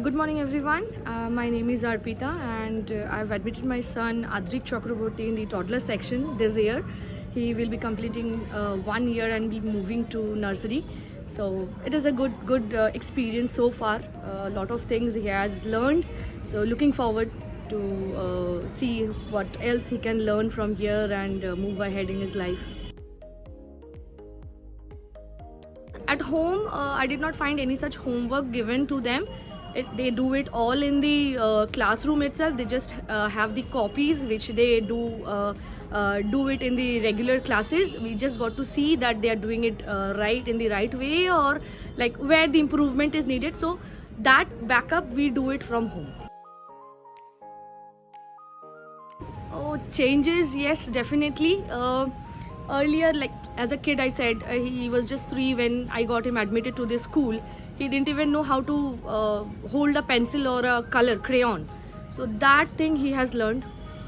Good morning, everyone. My name is Arpita, and I've admitted my son Adrik Chakraborty in the toddler section this year. He will be completing 1 year and be moving to nursery. So it is a good experience so far. A lot of things he has learned. So looking forward to see what else he can learn from here and move ahead in his life. At home, I did not find any such homework given to them. They do it all in the classroom itself. They just have the copies which they do it in the regular classes. We just got to see that they are doing it right in the right way, or like where the improvement is needed. So that backup we do it from home. Oh, changes, yes, definitely. Earlier, like as a kid, I said he was just 3 when I got him admitted to this school. He didn't even know how to hold a pencil or a color crayon. So that thing he has learned.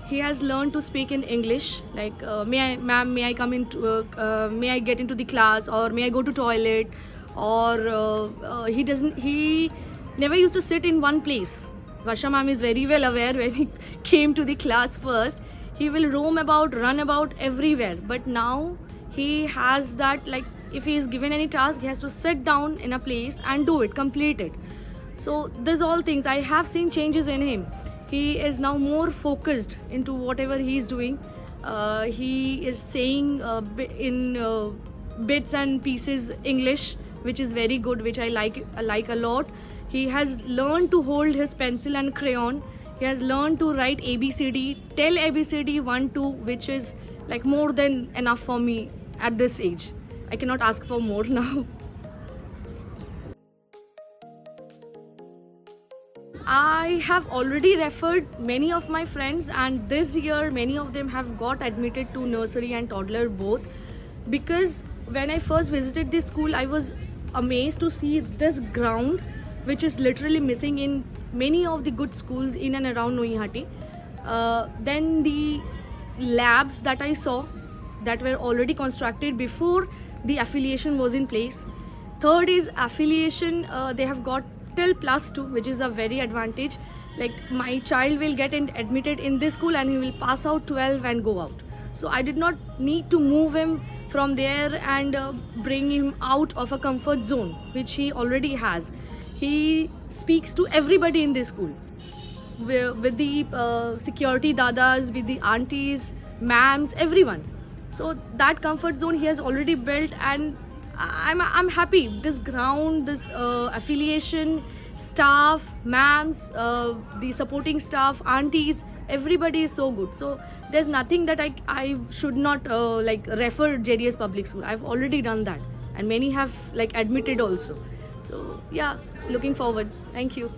He has learned to speak in English, like may I, ma'am, may I come into, may I get into the class, or may I go to toilet, or he never used to sit in one place. Varsha ma'am is very well aware when he came to the class first. He will roam about, run about everywhere. But now he has that, like if he is given any task, he has to sit down in a place and do it, complete it. So these all things, I have seen changes in him. He is now more focused into whatever he is doing. He is saying in bits and pieces English, which is very good, which I like a lot. He has learned to hold his pencil and crayon. He has learned to write ABCD, tell ABCD 1, 2, which is like more than enough for me at this age. I cannot ask for more now. I have already referred many of my friends, and this year many of them have got admitted to nursery and toddler both, because when I first visited this school, I was amazed to see this ground which is literally missing in many of the good schools in and around Noihati. Then the labs that I saw that were already constructed before the affiliation was in place. Third is affiliation, they have got till +2, which is a very advantage. Like my child will get admitted in this school and he will pass out 12 and go out. So I did not need to move him from there and bring him out of a comfort zone, which he already has. He speaks to everybody in this school, with the security dadas, with the aunties, ma'ams, everyone. So that comfort zone he has already built, and I'm happy. This ground, this affiliation, staff, ma'ams, the supporting staff, aunties, everybody is so good. So there's nothing that I should not like refer JDS Public School. I've already done that, and many have like admitted also. So yeah, looking forward. Thank you.